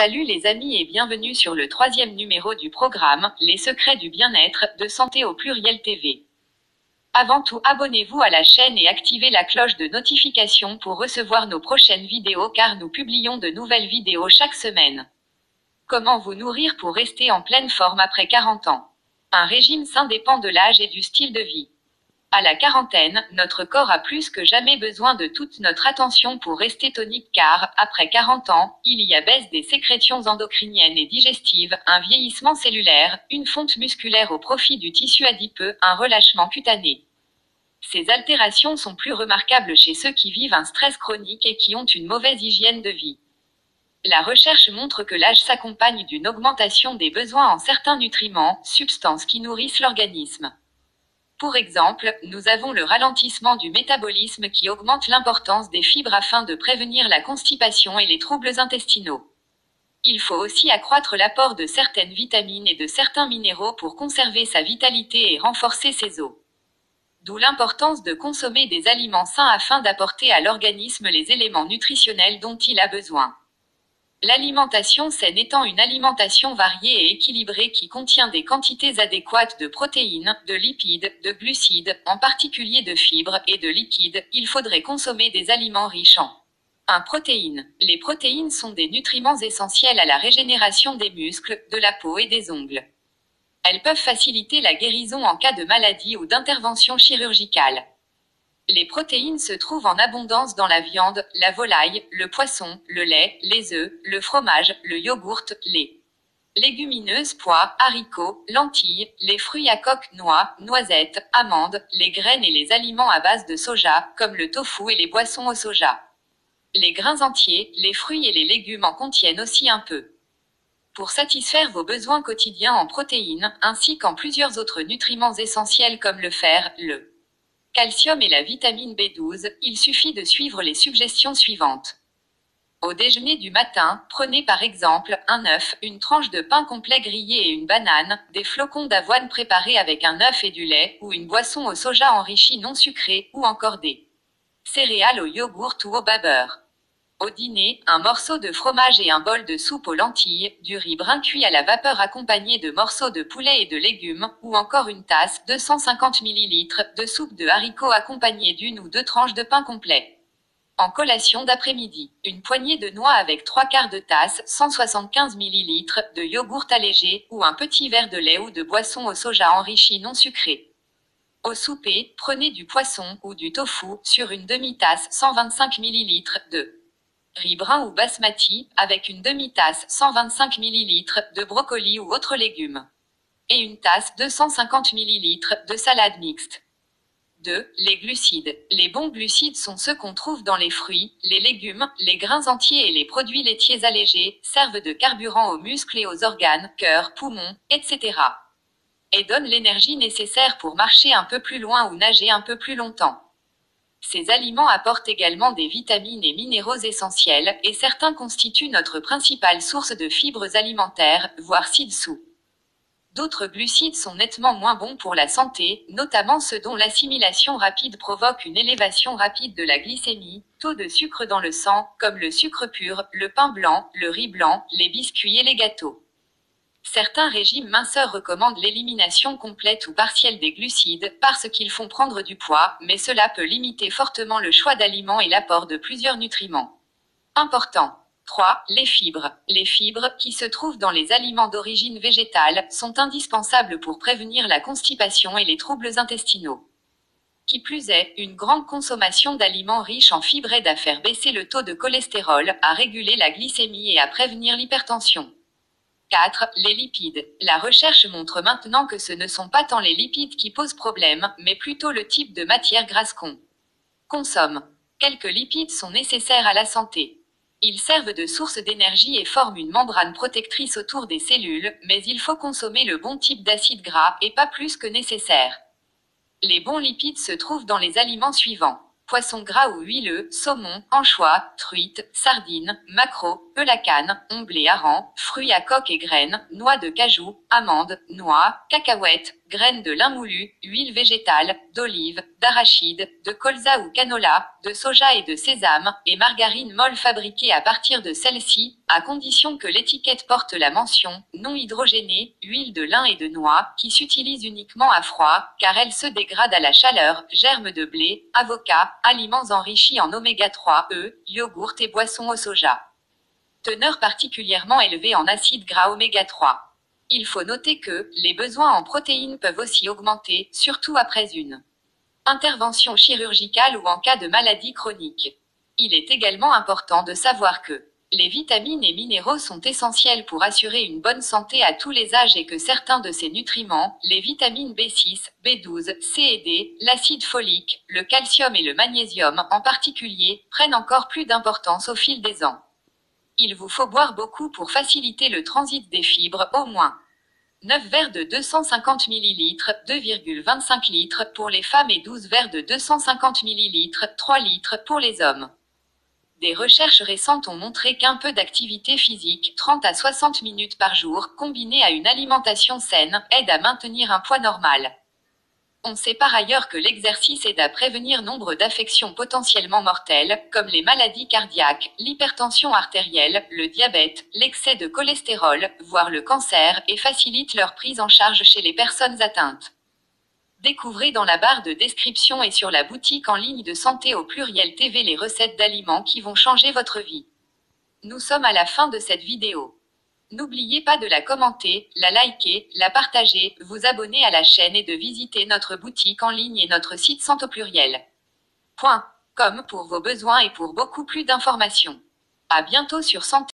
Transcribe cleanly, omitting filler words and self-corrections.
Salut les amis et bienvenue sur le 3e numéro du programme Les secrets du bien-être, de Santé au pluriel TV. Avant tout, abonnez-vous à la chaîne et activez la cloche de notification pour recevoir nos prochaines vidéos car nous publions de nouvelles vidéos chaque semaine. Comment vous nourrir pour rester en pleine forme après 40 ans? Un régime sain dépend de l'âge et du style de vie. À la quarantaine, notre corps a plus que jamais besoin de toute notre attention pour rester tonique car, après 40 ans, il y a baisse des sécrétions endocriniennes et digestives, un vieillissement cellulaire, une fonte musculaire au profit du tissu adipeux, un relâchement cutané. Ces altérations sont plus remarquables chez ceux qui vivent un stress chronique et qui ont une mauvaise hygiène de vie. La recherche montre que l'âge s'accompagne d'une augmentation des besoins en certains nutriments, substances qui nourrissent l'organisme. Pour exemple, nous avons le ralentissement du métabolisme qui augmente l'importance des fibres afin de prévenir la constipation et les troubles intestinaux. Il faut aussi accroître l'apport de certaines vitamines et de certains minéraux pour conserver sa vitalité et renforcer ses os. D'où l'importance de consommer des aliments sains afin d'apporter à l'organisme les éléments nutritionnels dont il a besoin. L'alimentation saine étant une alimentation variée et équilibrée qui contient des quantités adéquates de protéines, de lipides, de glucides, en particulier de fibres, et de liquides, il faudrait consommer des aliments riches en 1. Protéines. Les protéines sont des nutriments essentiels à la régénération des muscles, de la peau et des ongles. Elles peuvent faciliter la guérison en cas de maladie ou d'intervention chirurgicale. Les protéines se trouvent en abondance dans la viande, la volaille, le poisson, le lait, les œufs, le fromage, le yogourt, les légumineuses, pois, haricots, lentilles, les fruits à coque, noix, noisettes, amandes, les graines et les aliments à base de soja, comme le tofu et les boissons au soja. Les grains entiers, les fruits et les légumes en contiennent aussi un peu. Pour satisfaire vos besoins quotidiens en protéines, ainsi qu'en plusieurs autres nutriments essentiels comme le fer, le calcium et la vitamine B12, il suffit de suivre les suggestions suivantes. Au déjeuner du matin, prenez par exemple un œuf, une tranche de pain complet grillé et une banane, des flocons d'avoine préparés avec un œuf et du lait, ou une boisson au soja enrichie non sucrée, ou encore des céréales au yogourt ou au beurre. Au dîner, un morceau de fromage et un bol de soupe aux lentilles, du riz brun cuit à la vapeur accompagné de morceaux de poulet et de légumes, ou encore une tasse, 250 ml, de soupe de haricots accompagnée d'une ou deux tranches de pain complet. En collation d'après-midi, une poignée de noix avec 3/4 de tasse, 175 ml, de yogourt allégé, ou un petit verre de lait ou de boisson au soja enrichi non sucré. Au souper, prenez du poisson, ou du tofu, sur une demi-tasse, 125 ml, de riz brun ou basmati, avec une demi-tasse 125 ml de brocoli ou autres légumes. Et une tasse 250 ml de salade mixte. 2. Les glucides. Les bons glucides sont ceux qu'on trouve dans les fruits, les légumes, les grains entiers et les produits laitiers allégés, servent de carburant aux muscles et aux organes, cœur, poumons, etc. Et donnent l'énergie nécessaire pour marcher un peu plus loin ou nager un peu plus longtemps. Ces aliments apportent également des vitamines et minéraux essentiels, et certains constituent notre principale source de fibres alimentaires, voire ci-dessous. D'autres glucides sont nettement moins bons pour la santé, notamment ceux dont l'assimilation rapide provoque une élévation rapide de la glycémie, taux de sucre dans le sang, comme le sucre pur, le pain blanc, le riz blanc, les biscuits et les gâteaux. Certains régimes minceurs recommandent l'élimination complète ou partielle des glucides, parce qu'ils font prendre du poids, mais cela peut limiter fortement le choix d'aliments et l'apport de plusieurs nutriments. Important. 3. Les fibres. Les fibres, qui se trouvent dans les aliments d'origine végétale, sont indispensables pour prévenir la constipation et les troubles intestinaux. Qui plus est, une grande consommation d'aliments riches en fibres aide à faire baisser le taux de cholestérol, à réguler la glycémie et à prévenir l'hypertension. 4. Les lipides. La recherche montre maintenant que ce ne sont pas tant les lipides qui posent problème, mais plutôt le type de matière grasse qu'on consomme. Quelques lipides sont nécessaires à la santé. Ils servent de source d'énergie et forment une membrane protectrice autour des cellules, mais il faut consommer le bon type d'acide gras, et pas plus que nécessaire. Les bons lipides se trouvent dans les aliments suivants. Poisson gras ou huileux, saumon, anchois, truites, sardines, maquereaux, pelacane, omblé hareng, fruits à coque et graines, noix de cajou, amandes, noix, cacahuètes, graines de lin moulu, huile végétale, d'olive, d'arachide, de colza ou canola, de soja et de sésame, et margarine molle fabriquée à partir de celle-ci, à condition que l'étiquette porte la mention « non hydrogénée, huile de lin et de noix » qui s'utilise uniquement à froid, car elle se dégrade à la chaleur, germes de blé, avocat, aliments enrichis en oméga 3, yogourt et boissons au soja. Teneur particulièrement élevée en acides gras oméga 3. Il faut noter que les besoins en protéines peuvent aussi augmenter, surtout après une intervention chirurgicale ou en cas de maladie chronique. Il est également important de savoir que les vitamines et minéraux sont essentiels pour assurer une bonne santé à tous les âges et que certains de ces nutriments, les vitamines B6, B12, C et D, l'acide folique, le calcium et le magnésium en particulier, prennent encore plus d'importance au fil des ans. Il vous faut boire beaucoup pour faciliter le transit des fibres, au moins 9 verres de 250 ml, 2,25 litres pour les femmes et 12 verres de 250 ml, 3 litres pour les hommes. Des recherches récentes ont montré qu'un peu d'activité physique, 30 à 60 minutes par jour, combinée à une alimentation saine, aide à maintenir un poids normal. On sait par ailleurs que l'exercice aide à prévenir nombre d'affections potentiellement mortelles, comme les maladies cardiaques, l'hypertension artérielle, le diabète, l'excès de cholestérol, voire le cancer, et facilite leur prise en charge chez les personnes atteintes. Découvrez dans la barre de description et sur la boutique en ligne de Santé au pluriel TV les recettes d'aliments qui vont changer votre vie. Nous sommes à la fin de cette vidéo. N'oubliez pas de la commenter, la liker, la partager, vous abonner à la chaîne et de visiter notre boutique en ligne et notre site santéaupluriel.com pour vos besoins et pour beaucoup plus d'informations. À bientôt sur Santé.